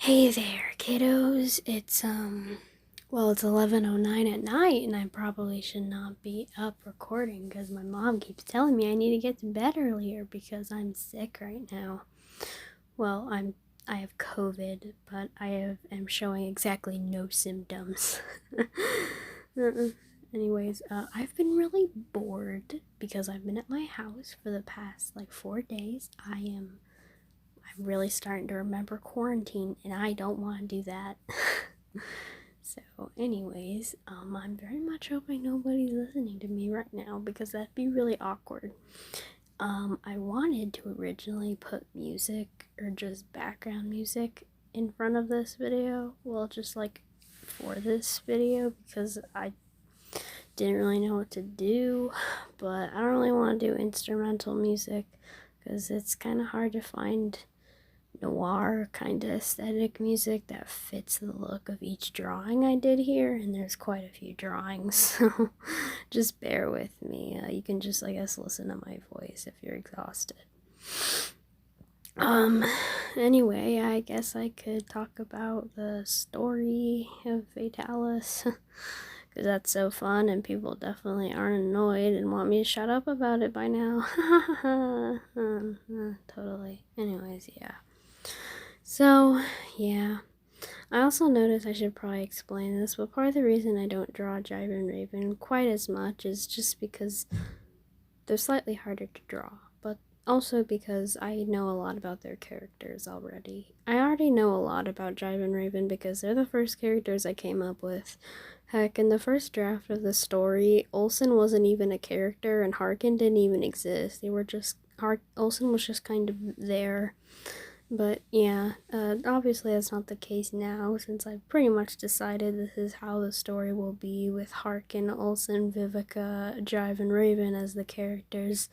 Hey there, kiddos. It's 11:09 at night, and I probably should not be up recording because my mom keeps telling me I need to get to bed earlier because I'm sick right now. Well, I have COVID, but am showing exactly no symptoms. Anyways, I've been really bored because I've been at my house for the past like 4 days. I'm really starting to remember quarantine, and I don't want to do that. So, anyways, I'm very much hoping nobody's listening to me right now because that'd be really awkward. I wanted to originally put music or just background music in front of this video. Well, just like for this video because I didn't really know what to do, but I don't really want to do instrumental music because it's kind of hard to find noir kind of aesthetic music that fits the look of each drawing I did here, and there's quite a few drawings, so just bear with me. You can just, I guess, listen to my voice if you're exhausted. Anyway, I guess I could talk about the story of Fatalis, because that's so fun, and people definitely aren't annoyed and want me to shut up about it by now. Totally. Anyways, yeah. So, yeah. I also noticed I should probably explain this, but part of the reason I don't draw Jive and Raven quite as much is just because they're slightly harder to draw, but also because I know a lot about their characters already. I already know a lot about Jive and Raven because they're the first characters I came up with. Heck, in the first draft of the story, Olsen wasn't even a character and Harkin didn't even exist. Olsen was just kind of there. But yeah, obviously that's not the case now, since I've pretty much decided this is how the story will be, with Harkin, Olsen, Vivica, Jive, and Raven as the characters.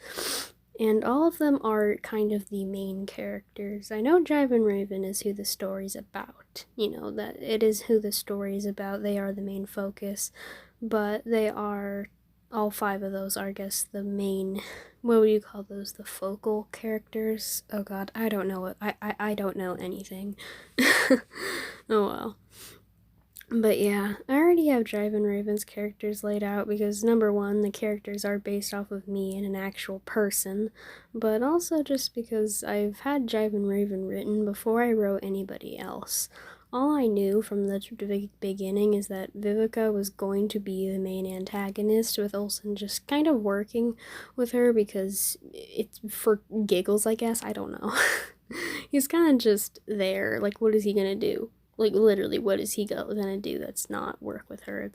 And all of them are kind of the main characters. I know Jive and Raven is who the story's about. You know, that it is who the story is about. They are the main focus. But all five of those are, I guess, the main, what would you call those, the focal characters? Oh god, I don't know I don't know anything. Oh well. But yeah, I already have Jive and Raven's characters laid out because, number one, the characters are based off of me and an actual person, but also just because I've had Jive and Raven written before I wrote anybody else. All I knew from the beginning is that Vivica was going to be the main antagonist, with Olsen just kind of working with her because it's for giggles, I guess. I don't know. He's kind of just there. Like, what is he gonna do? Like, literally, what is he gonna do that's not work with her at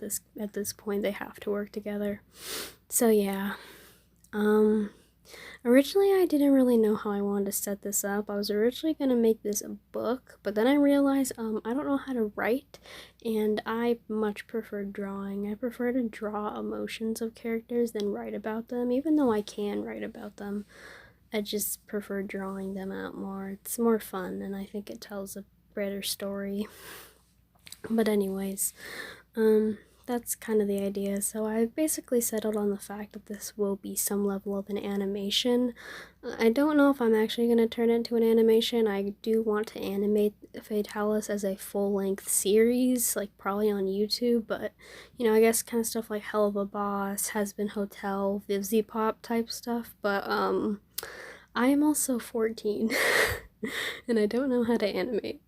this point? They have to work together. So yeah. Originally I didn't really know how I wanted to set this up. I was originally gonna make this a book, but then I realized I don't know how to write, and I much prefer drawing. I prefer to draw emotions of characters than write about them, even though I can write about them. I just prefer drawing them out more. It's more fun, and I think it tells a better story. But anyways, that's kind of the idea. So I basically settled on the fact that this will be some level of an animation. I don't know if I'm actually going to turn it into an animation. I do want to animate Fatalis as a full-length series, like probably on YouTube, but, you know, I guess kind of stuff like Hell of a Boss, Has Been Hotel, Vivzy Pop type stuff, but, I am also 14, and I don't know how to animate.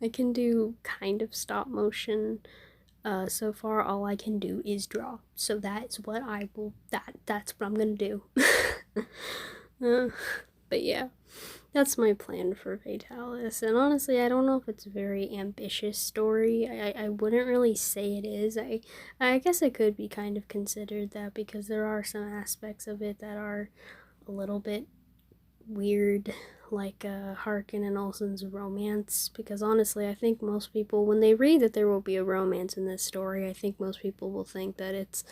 I can do kind of stop motion. So far all I can do is draw. So that's what that's what I'm gonna do. But yeah, that's my plan for Fatalis. And honestly, I don't know if it's a very ambitious story. I wouldn't really say it is. I guess it could be kind of considered that because there are some aspects of it that are a little bit weird, like Harkin and Olsen's romance, because honestly I think most people, when they read that there will be a romance in this story, I think most people will think that it's,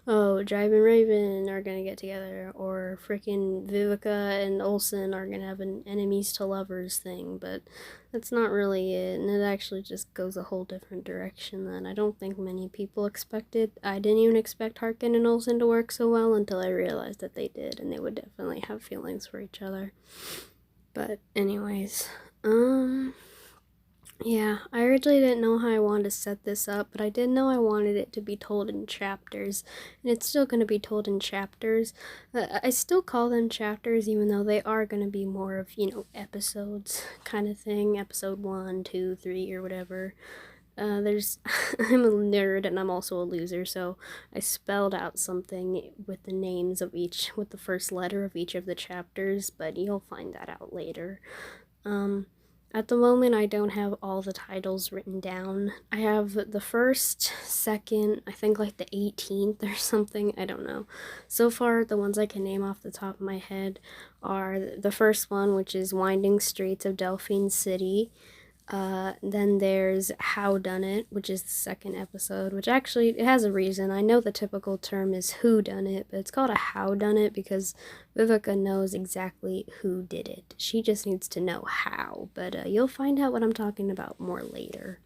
oh, Jive and Raven are gonna get together, or freaking Vivica and Olsen are gonna have an enemies to lovers thing, but that's not really it, and it actually just goes a whole different direction that I don't think many people expected. I didn't even expect Harkin and Olsen to work so well until I realized that they did, and they would definitely have feelings for each other. But anyways, Yeah, I originally didn't know how I wanted to set this up, but I did know I wanted it to be told in chapters, and it's still going to be told in chapters. I still call them chapters, even though they are going to be more of, episodes kind of thing, episode 1, 2, 3, or whatever. There's, I'm a nerd and I'm also a loser, so I spelled out something with the names of each, with the first letter of each of the chapters, but you'll find that out later. Um, at the moment, I don't have all the titles written down. I have the first, second, I think like the 18th or something, I don't know. So far, the ones I can name off the top of my head are the first one, which is Winding Streets of Delphine City. Then there's How Done It, which is the second episode, which actually, it has a reason. I know the typical term is Who Done It, but it's called a How Done It because Vivica knows exactly who did it. She just needs to know how, but you'll find out what I'm talking about more later.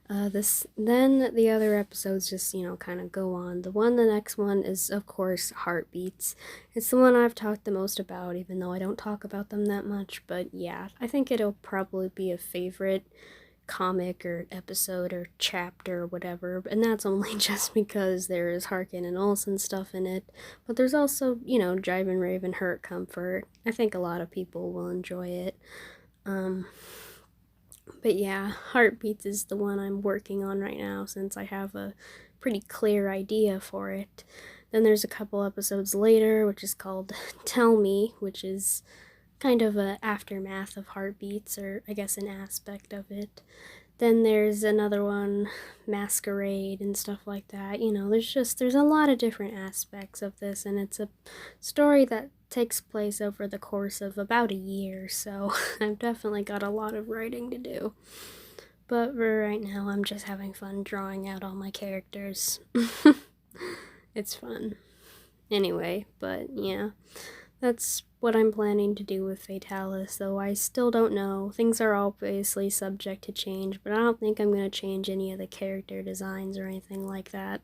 Then the other episodes just, kind of go on. The next one is, of course, Heartbeats. It's the one I've talked the most about, even though I don't talk about them that much, but yeah, I think it'll probably be a favorite comic or episode or chapter or whatever, and that's only just because there is Harkin and Olsen stuff in it, but there's also, Drive and Raven Hurt Comfort. I think a lot of people will enjoy it. But yeah, Heartbeats is the one I'm working on right now since I have a pretty clear idea for it. Then there's a couple episodes later, which is called Tell Me, which is kind of an aftermath of Heartbeats, or I guess an aspect of it. Then there's another one, Masquerade and stuff like that. There's a lot of different aspects of this, and it's a story that takes place over the course of about a year, so I've definitely got a lot of writing to do. But for right now, I'm just having fun drawing out all my characters. It's fun. Anyway, but yeah, that's what I'm planning to do with Fatalis, though I still don't know. Things are obviously subject to change, but I don't think I'm going to change any of the character designs or anything like that.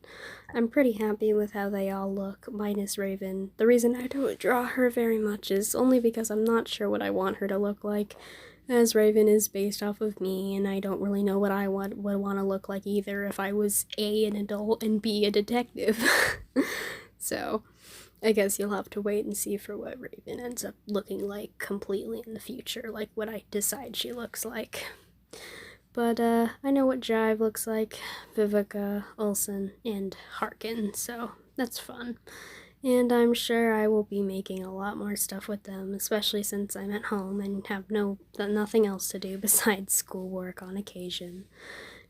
I'm pretty happy with how they all look, minus Raven. The reason I don't draw her very much is only because I'm not sure what I want her to look like, as Raven is based off of me, and I don't really know what I would want to look like either if I was A, an adult, and B, a detective. So I guess you'll have to wait and see for what Raven ends up looking like completely in the future, like what I decide she looks like. But I know what Jive looks like, Vivica, Olsen, and Harkin, so that's fun. And I'm sure I will be making a lot more stuff with them, especially since I'm at home and have nothing else to do besides schoolwork on occasion.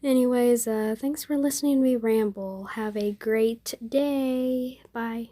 Anyways, thanks for listening to me ramble. Have a great day. Bye.